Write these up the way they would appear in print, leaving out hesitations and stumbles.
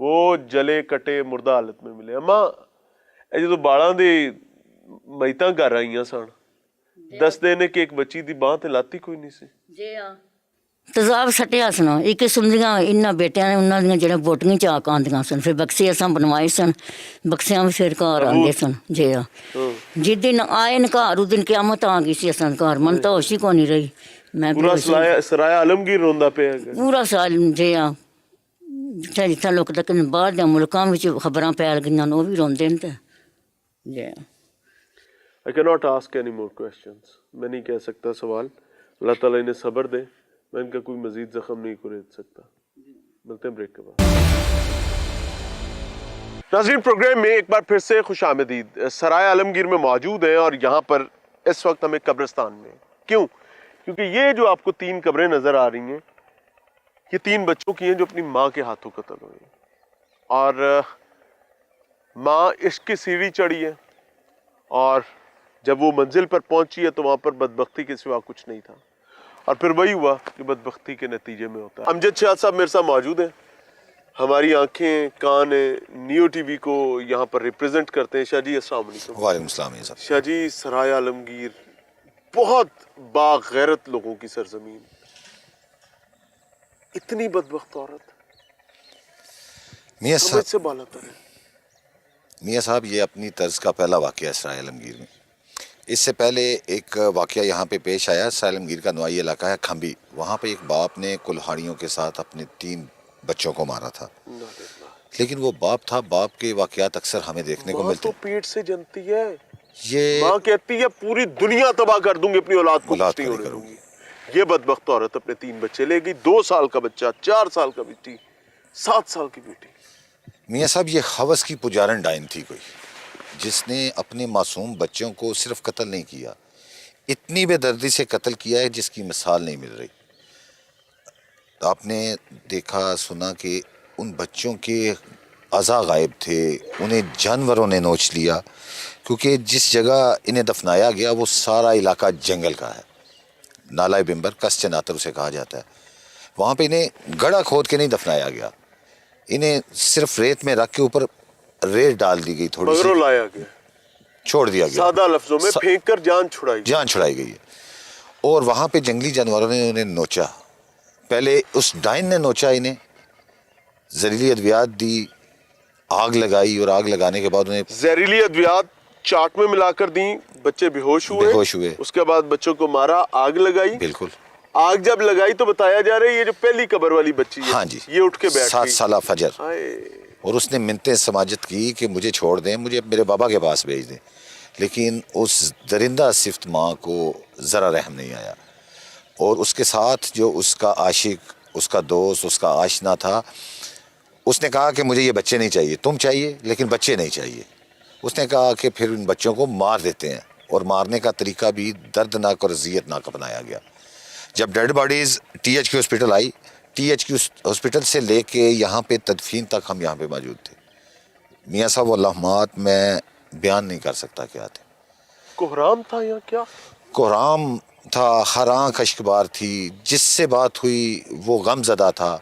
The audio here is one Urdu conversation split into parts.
وہ جلے کٹے مردہ حالت میں ملے. اما جدو بالاں دے میتاں کر آئیاں سن دس دن کہ ایک بچی دی باں تے لاتی کوئی نہیں سی. جی ہاں تیزاب سٹیا سن ایک قسم دیاں انہاں بیٹیاں نے انہاں دیاں جڑے بوٹیاں چاک آندیاں سن. پھر بکسے اساں بنوائے سن بکسیاں بھی پھر گھر آندے سن. جی ہاں جس دن آئے ن گھر اس دن قیامت آ گئی سی اساں گھر. من تو ہوش ہی کو نہیں رہی. میں پورا سرایہ عالمگیر روندا پیا. پورا سال جی ہاں جتھے جتھے لوک تک باہر دے ملکاں وچ خبراں پھیل گئیاں وہ بھی روندے تے. جی I cannot ask any more questions. میں نہیں کہہ سکتا سوال. اللہ تعالیٰ انہیں صبر دے. میں ان کا کوئی مزید زخم نہیں کھرید سکتا. ملتے ہیں بریک کے بعد. ناظرین پروگرام میں ایک بار پھر سے خوش آمدید. سرائے عالمگیر میں موجود ہیں اور یہاں پر اس وقت ہمیں قبرستان میں. کیوں؟ کیونکہ یہ جو آپ کو 3 قبریں نظر آ رہی ہیں یہ 3 بچوں کی ہیں جو اپنی ماں کے ہاتھوں قتل ہوئے. اور ماں عشق کی سیڑھی چڑھی ہے اور جب وہ منزل پر پہنچی ہے تو وہاں پر بدبختی کے سوا کچھ نہیں تھا. اور پھر وہی ہوا جو بدبختی کے نتیجے میں ہوتا ہے. امجد شاہ صاحب میرے ساتھ موجود ہیں. ہماری آنکھیں کان نیو ٹی وی کو یہاں پر ریپرزینٹ کرتے ہیں. شاہ جی السلام علیکم. وعلیکم السلام. شاہ جی سرائے عالمگیر بہت باغیرت لوگوں کی سرزمین. اتنی بدبخت عورت میاں سمجھ سے بالا تر ہے. میاں صاحب یہ اپنی طرز کا پہلا واقعہ ہے سرائے عالمگیر میں. اس سے پہلے ایک واقعہ یہاں پہ پیش آیا. سرائے عالمگیر کا نوائی علاقہ ہے کھمبی. وہاں پہ ایک باپ نے کلہاڑیوں کے ساتھ اپنے 3 بچوں کو مارا تھا. لیکن وہ باپ تھا. باپ کے واقعات اکثر ہمیں دیکھنے کو ملتے. ماں تو پیٹ سے جنتی ہے. یہ ماں کہتی ہے پوری دنیا تباہ کر دوں گی اپنی اولاد کو کچھ نہیں ہونے دوں گی. یہ بدبخت عورت اپنے 3 بچے لے گئی. 2 سال کا بچہ 4 سال کا بیٹی 7 سال کی بیٹی. میاں صاحب یہ حوث کی پجارن ڈائن تھی کوئی جس نے اپنے معصوم بچوں کو صرف قتل نہیں کیا اتنی بے دردی سے قتل کیا ہے جس کی مثال نہیں مل رہی. آپ نے دیکھا سنا کہ ان بچوں کے اعضاء غائب تھے. انہیں جانوروں نے نوچ لیا کیونکہ جس جگہ انہیں دفنایا گیا وہ سارا علاقہ جنگل کا ہے. نالائے بمبر کس چناتر اسے کہا جاتا ہے. وہاں پہ انہیں گڑھا کھود کے نہیں دفنایا گیا. انہیں صرف ریت میں رکھ کے اوپر ریت ڈال دی گئی تھوڑی سی لایا گیا چھوڑ دیا گیا. سادہ لفظوں میں پھینک کر جان چھڑائی گئی ہے. اور وہاں پہ جنگلی جانوروں نے انہیں نوچا. پہلے اس ڈائن نے نوچا انہیں زہریلی ادویات دی آگ لگائی اور آگ لگانے کے بعد انہیں زہریلی ادویات چاٹ میں ملا کر دیں. بچے بے ہوش ہوئے. اس کے بعد بچوں کو مارا آگ لگائی. بالکل آگ جب لگائی تو بتایا جا رہا ہے یہ جو پہلی قبر والی بچی ہے ہاں جی یہ اٹھ کے بیٹھ 7 سالہ فجر. آئے. اور اس نے منتیں سماجت کی کہ مجھے چھوڑ دیں مجھے میرے بابا کے پاس بھیج دیں. لیکن اس درندہ صفت ماں کو ذرا رحم نہیں آیا. اور اس کے ساتھ جو اس کا عاشق اس کا دوست اس کا آشنا تھا اس نے کہا کہ مجھے یہ بچے نہیں چاہیے. تم چاہیے لیکن بچے نہیں چاہیے. اس نے کہا کہ پھر ان بچوں کو مار دیتے ہیں. اور مارنے کا طریقہ بھی دردناک اور اذیتناک اپنایا گیا. جب ڈیڈ باڈیز THQ ہاسپٹل آئی THQ ہاسپٹل سے لے کے یہاں پہ تدفین تک ہم یہاں پہ موجود تھے. میاں صاحب وہ لمحات میں بیان نہیں کر سکتا کیا تھے. کوہرام تھا یا کیا؟ کوہرام تھا. ہر آنکھ اشکبار تھی. جس سے بات ہوئی وہ غم زدہ تھا.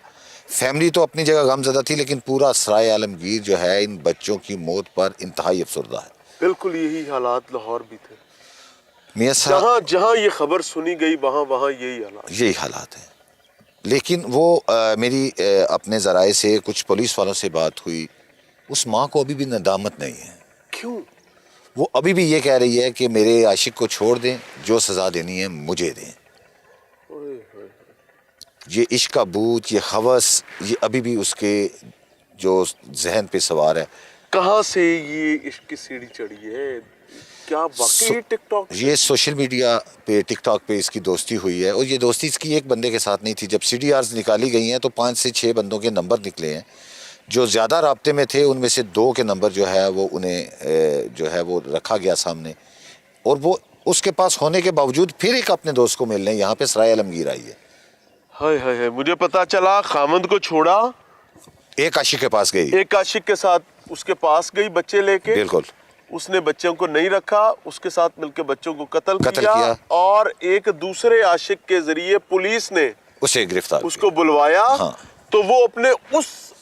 فیملی تو اپنی جگہ غم زدہ تھی لیکن پورا سرائے عالمگیر جو ہے ان بچوں کی موت پر انتہائی افسردہ ہے. بالکل یہی حالات لاہور بھی تھے. میاں صاحب جہاں یہ خبر سنی گئی وہاں یہی حالات ہیں. لیکن وہ میری اپنے ذرائع سے کچھ پولیس والوں سے بات ہوئی. اس ماں کو ابھی بھی ندامت نہیں ہے. کیوں؟ وہ ابھی بھی یہ کہہ رہی ہے کہ میرے عاشق کو چھوڑ دیں جو سزا دینی ہے مجھے دیں. یہ عشق کا بوجھ یہ ہوس یہ ابھی بھی اس کے جو ذہن پہ سوار ہے. کہاں سے یہ عشق کی سیڑھی چڑھی ہے؟ کیا واقعی ٹک ٹاک؟ یہ سوشل میڈیا پہ ٹک ٹاک پہ اس کی دوستی ہوئی ہے. اور یہ دوستی اس کی ایک بندے کے ساتھ نہیں تھی. جب CDRs نکالی گئی ہیں تو 5 سے 6 بندوں کے نمبر نکلے ہیں. جو زیادہ رابطے میں تھے ان میں سے 2 کے نمبر جو ہے وہ انہیں جو ہے وہ رکھا گیا سامنے. اور وہ اس کے پاس ہونے کے باوجود پھر ایک اپنے دوست کو ملنے یہاں پہ سرائے عالمگیر آئی ہے. ہائے مجھے پتا چلا خامند کو چھوڑا ایک عاشق کے پاس گئی. ایک عاشق کے ساتھ اس کے پاس گئی بچے لے کے. بالکل. اس نے بچوں کو نہیں رکھا. اس کے ساتھ مل کے بچوں کو قتل کیا. اور ایک دوسرے عاشق کے ذریعے پولیس نے اسے گرفتار اس کو بلوایا. ہاں. تو وہ اپنے اس